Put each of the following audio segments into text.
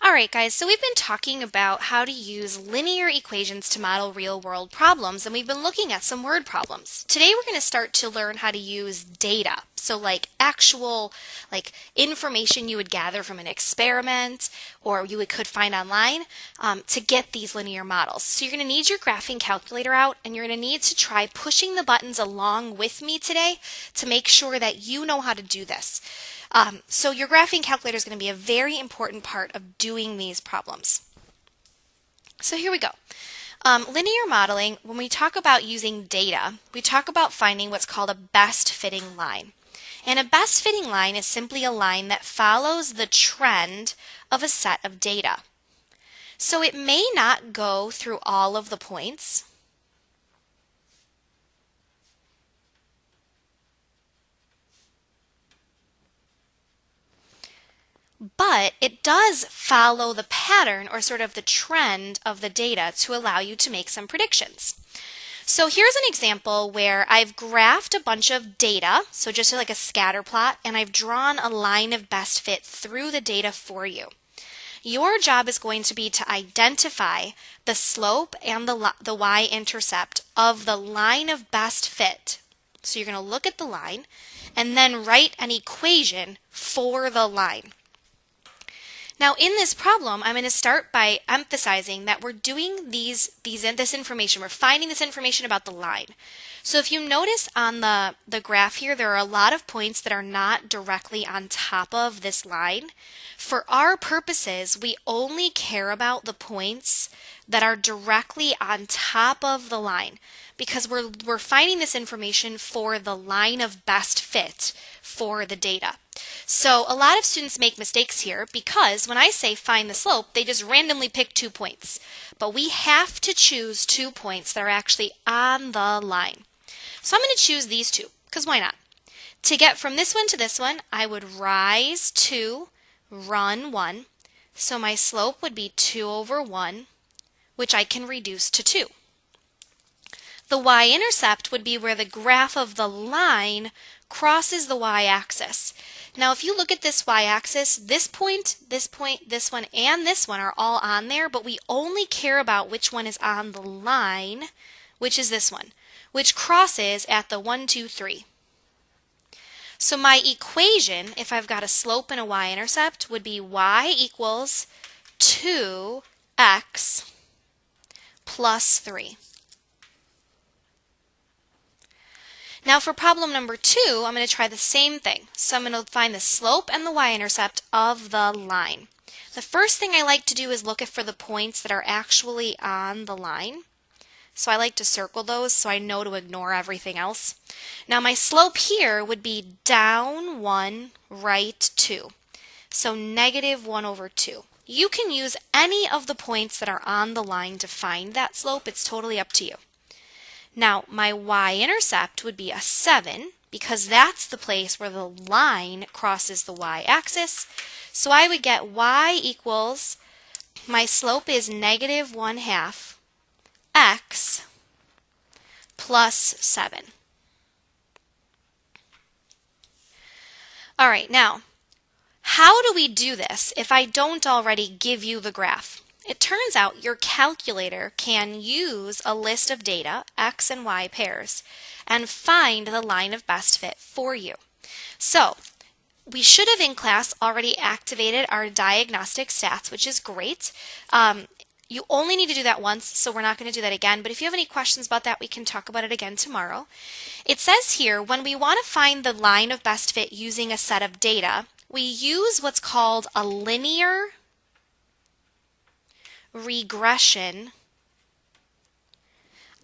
Alright guys, so we've been talking about how to use linear equations to model real-world problems, and we've been looking at some word problems. Today we're going to start to learn how to use data, so like actual information you would gather from an experiment or could find online to get these linear models. So you're going to need your graphing calculator out, and you're going to need to try pushing the buttons along with me today to make sure that you know how to do this. So your graphing calculator is going to be a very important part of doing these problems. So here we go. Linear modeling, when we talk about using data, we talk about finding what's called a best fitting line. And a best fitting line is simply a line that follows the trend of a set of data. So it may not go through all of the points. But it does follow the pattern or sort of the trend of the data to allow you to make some predictions. So here's an example where I've graphed a bunch of data, so just like a scatter plot, and I've drawn a line of best fit through the data for you. Your job is going to be to identify the slope and the y-intercept of the line of best fit. So you're going to look at the line and then write an equation for the line. Now in this problem, I'm going to start by emphasizing that we're doing this information. We're finding this information about the line. So if you notice on the graph here, there are a lot of points that are not directly on top of this line. For our purposes, we only care about the points that are directly on top of the line because we're finding this information for the line of best fit for the data. So a lot of students make mistakes here because when I say find the slope, they just randomly pick 2 points. But we have to choose 2 points that are actually on the line. So I'm going to choose these 2 because why not? To get from this one to this one, I would rise 2, run 1. So my slope would be 2 over 1, which I can reduce to 2. The y-intercept would be where the graph of the line crosses the y-axis. Now if you look at this y-axis, this point, this one, and this one are all on there, but we only care about which one is on the line, which is this one, which crosses at the 1, 2, 3. So my equation, if I've got a slope and a y-intercept, would be y equals 2x plus 3. Now for problem number 2, I'm going to try the same thing. So I'm going to find the slope and the y-intercept of the line. The first thing I like to do is look for the points that are actually on the line. So I like to circle those so I know to ignore everything else. Now my slope here would be down 1, right 2. So negative 1 over 2. You can use any of the points that are on the line to find that slope. It's totally up to you. Now, my y-intercept would be a 7 because that's the place where the line crosses the y-axis. So I would get y equals, my slope is negative 1/2 x plus 7. All right, now, how do we do this if I don't already give you the graph? It turns out your calculator can use a list of data, x and y pairs, and find the line of best fit for you. So we should have in class already activated our diagnostic stats, which is great. You only need to do that once, so we're not going to do that again. But if you have any questions about that, we can talk about it again tomorrow. It says here, when we want to find the line of best fit using a set of data, we use what's called a linear regression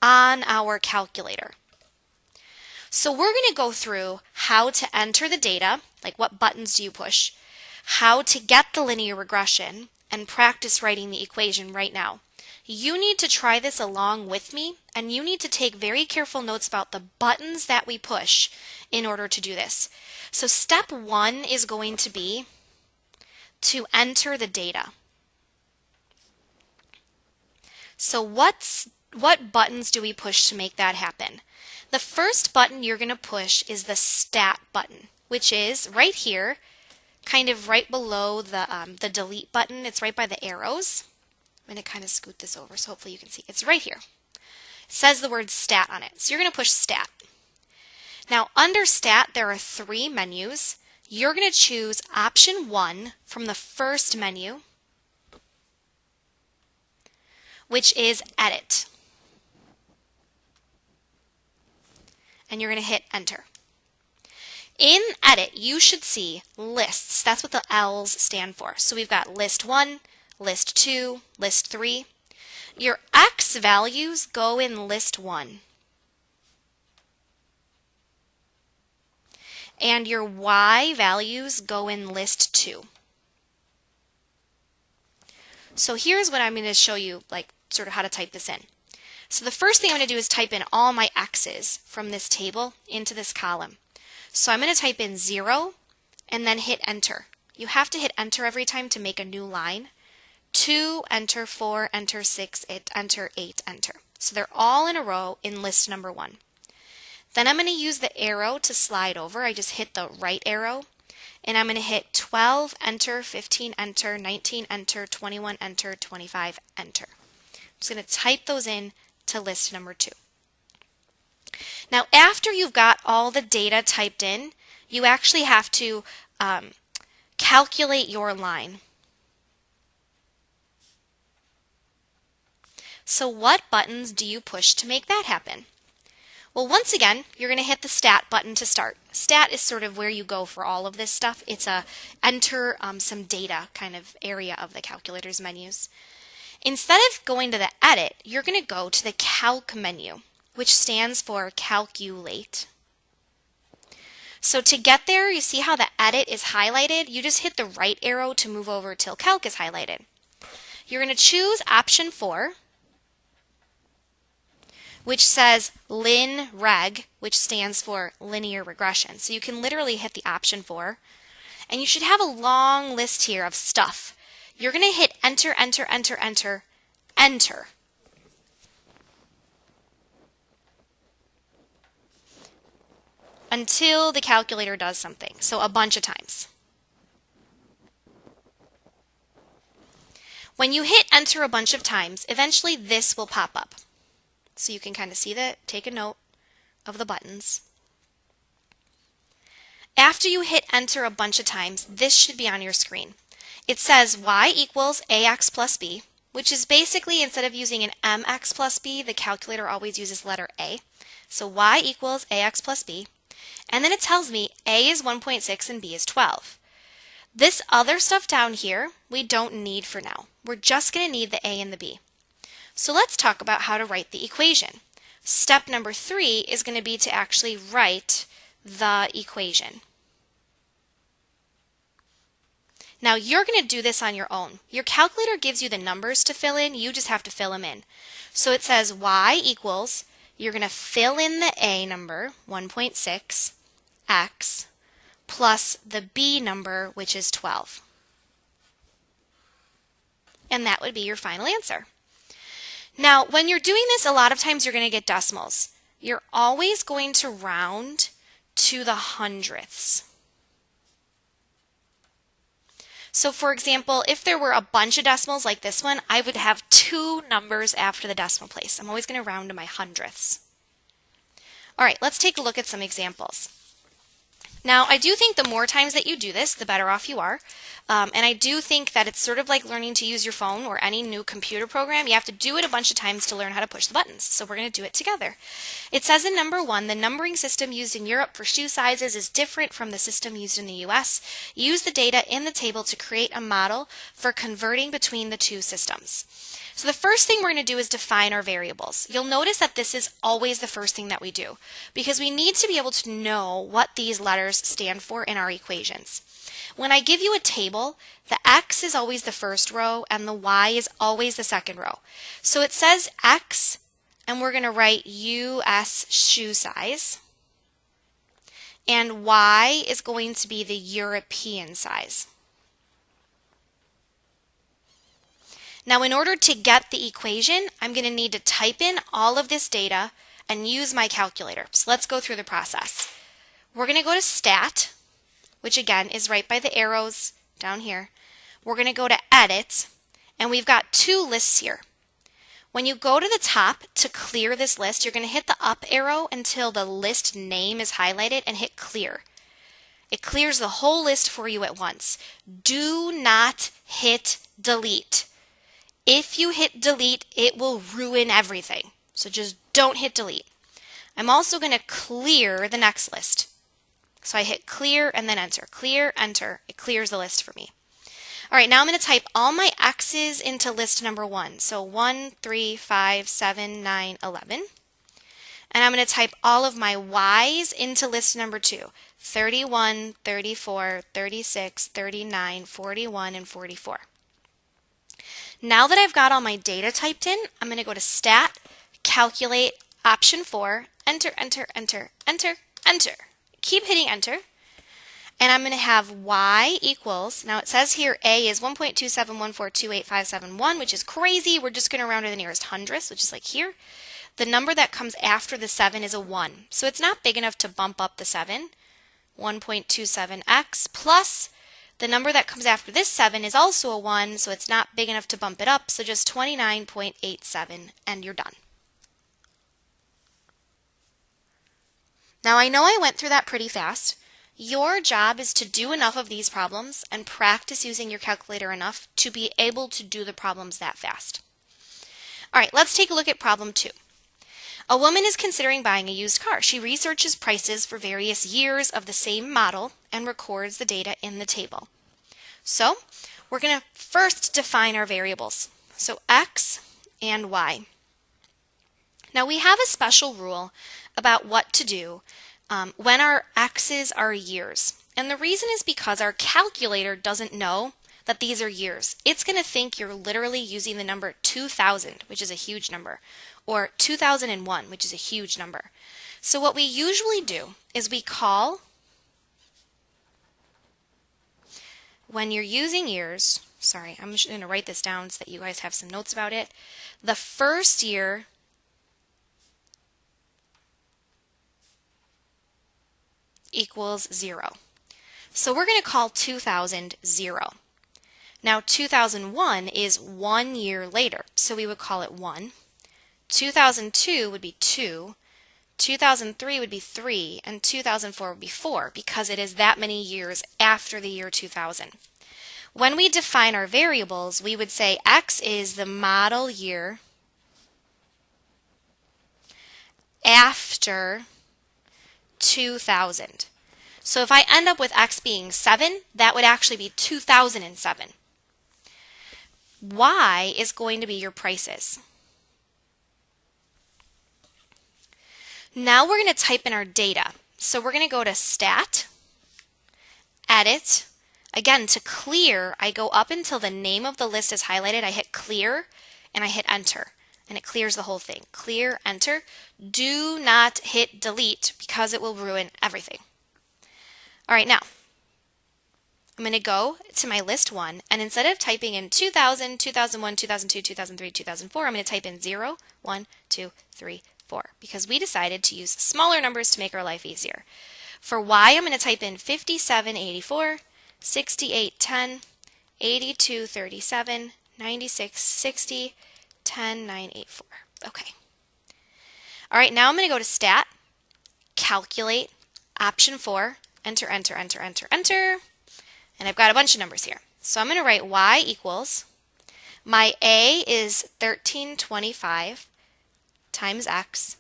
on our calculator. So we're going to go through how to enter the data, like what buttons do you push, how to get the linear regression, and practice writing the equation right now. You need to try this along with me, and you need to take very careful notes about the buttons that we push in order to do this. So step 1 is going to be to enter the data. So what buttons do we push to make that happen? The first button you're going to push is the stat button, which is right here, kind of right below the delete button. It's right by the arrows. I'm going to kind of scoot this over so hopefully you can see. It's right here. It says the word stat on it. So you're going to push stat. Now under stat there are 3 menus. You're going to choose option 1 from the first menu, which is edit. And you're going to hit enter. In edit, you should see lists. That's what the L's stand for. So we've got list 1, list 2, list 3. Your X values go in list 1. And your Y values go in list 2. So here's what I'm going to show you, like sort of how to type this in. So the first thing I'm going to do is type in all my X's from this table into this column. So I'm going to type in 0 and then hit enter. You have to hit enter every time to make a new line. 2, enter, 4, enter, 6, enter, 8, enter. So they're all in a row in list number 1. Then I'm going to use the arrow to slide over. I just hit the right arrow. And I'm going to hit 12, enter, 15, enter, 19, enter, 21, enter, 25, enter. I'm just going to type those in to list number 2. Now, after you've got all the data typed in, you actually have to calculate your line. So what buttons do you push to make that happen? Well, once again, you're going to hit the stat button to start. Stat is sort of where you go for all of this stuff. It's a enter some data kind of area of the calculator's menus. Instead of going to the edit, you're going to go to the calc menu, which stands for calculate. So to get there, you see how the edit is highlighted? You just hit the right arrow to move over till calc is highlighted. You're going to choose option 4, which says lin reg, which stands for linear regression. So you can literally hit the option 4, and you should have a long list here of stuff. You're going to hit enter, enter, enter, enter, enter. Until the calculator does something, so a bunch of times. When you hit enter a bunch of times, eventually this will pop up. So you can kind of see that, take a note of the buttons. After you hit enter a bunch of times, this should be on your screen. It says y equals ax plus b, which is basically, instead of using an mx plus b, the calculator always uses letter a. So y equals ax plus b. And then it tells me a is 1.6 and b is 12. This other stuff down here, we don't need for now. We're just going to need the a and the b. So let's talk about how to write the equation. Step number 3 is going to be to actually write the equation. Now you're going to do this on your own. Your calculator gives you the numbers to fill in, you just have to fill them in. So it says y equals, you're going to fill in the a number, 1.6, x, plus the b number, which is 12. And that would be your final answer. Now, when you're doing this, a lot of times you're going to get decimals. You're always going to round to the hundredths. So for example, if there were a bunch of decimals like this one, I would have 2 numbers after the decimal place. I'm always going to round to my hundredths. All right, let's take a look at some examples. Now, I do think the more times that you do this, the better off you are. And I do think that it's sort of like learning to use your phone or any new computer program. You have to do it a bunch of times to learn how to push the buttons. So we're going to do it together. It says in number 1, the numbering system used in Europe for shoe sizes is different from the system used in the US. Use the data in the table to create a model for converting between the two systems. So the first thing we're going to do is define our variables. You'll notice that this is always the first thing that we do because we need to be able to know what these letters stand for in our equations. When I give you a table, the x is always the first row and the y is always the second row. So it says x and we're going to write US shoe size, and y is going to be the European size. Now in order to get the equation, I'm going to need to type in all of this data and use my calculator. So let's go through the process. We're going to go to Stat, which again is right by the arrows down here. We're going to go to Edit, and we've got two lists here. When you go to the top to clear this list, you're going to hit the up arrow until the list name is highlighted and hit Clear. It clears the whole list for you at once. Do not hit Delete. If you hit Delete, it will ruin everything. So just don't hit Delete. I'm also going to clear the next list. So I hit Clear and then Enter. Clear, Enter. It clears the list for me. All right, now I'm going to type all my X's into list number 1. So 1, 3, 5, 7, 9, 11. And I'm going to type all of my Y's into list number 2. 31, 34, 36, 39, 41, and 44. Now that I've got all my data typed in, I'm going to go to Stat, Calculate, Option 4, Enter, Enter, Enter, Enter, Enter. Keep hitting Enter. And I'm going to have Y equals, now it says here A is 1.271428571, which is crazy. We're just going to round to the nearest hundredths, which is like here. The number that comes after the 7 is a 1. So it's not big enough to bump up the 7. 1.27x plus the number that comes after this 7 is also a 1, so it's not big enough to bump it up. So just 29.87, and you're done. Now I know I went through that pretty fast. Your job is to do enough of these problems and practice using your calculator enough to be able to do the problems that fast. All right, let's take a look at problem 2. A woman is considering buying a used car. She researches prices for various years of the same model and records the data in the table. So we're going to first define our variables. So X and Y. Now we have a special rule about what to do when our X's are years. And the reason is because our calculator doesn't know that these are years. It's going to think you're literally using the number 2000, which is a huge number, or 2001, which is a huge number. So what we usually do is we call, when you're using years, sorry, I'm just going to write this down so that you guys have some notes about it. The first year equals 0. So we're going to call 2000 0. Now 2001 is 1 year later, so we would call it 1. 2002 would be 2. 2003 would be 3, and 2004 would be 4, because it is that many years after the year 2000. When we define our variables, we would say X is the model year after 2000. So if I end up with X being 7, that would actually be 2007. Y is going to be your prices. Now we're going to type in our data. So we're going to go to Stat, Edit. Again, to clear, I go up until the name of the list is highlighted. I hit Clear, and I hit Enter. And it clears the whole thing. Clear, Enter. Do not hit Delete because it will ruin everything. All right, now I'm going to go to my list 1, and instead of typing in 2000, 2001, 2002, 2003, 2004, I'm going to type in 0, 1, 2, 3, 4, because we decided to use smaller numbers to make our life easier. For Y, I'm going to type in 5784, 6810, 8237, 9660, 10984. Okay. All right, now I'm going to go to Stat, Calculate, Option 4, Enter, Enter, Enter, Enter, Enter. And I've got a bunch of numbers here. So I'm going to write Y equals, my A is 1325 times X,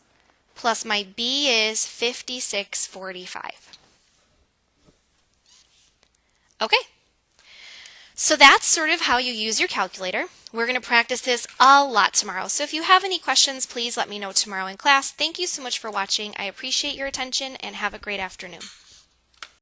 plus my B is 5645. Okay. So that's sort of how you use your calculator. We're going to practice this a lot tomorrow. So if you have any questions, please let me know tomorrow in class. Thank you so much for watching. I appreciate your attention and have a great afternoon.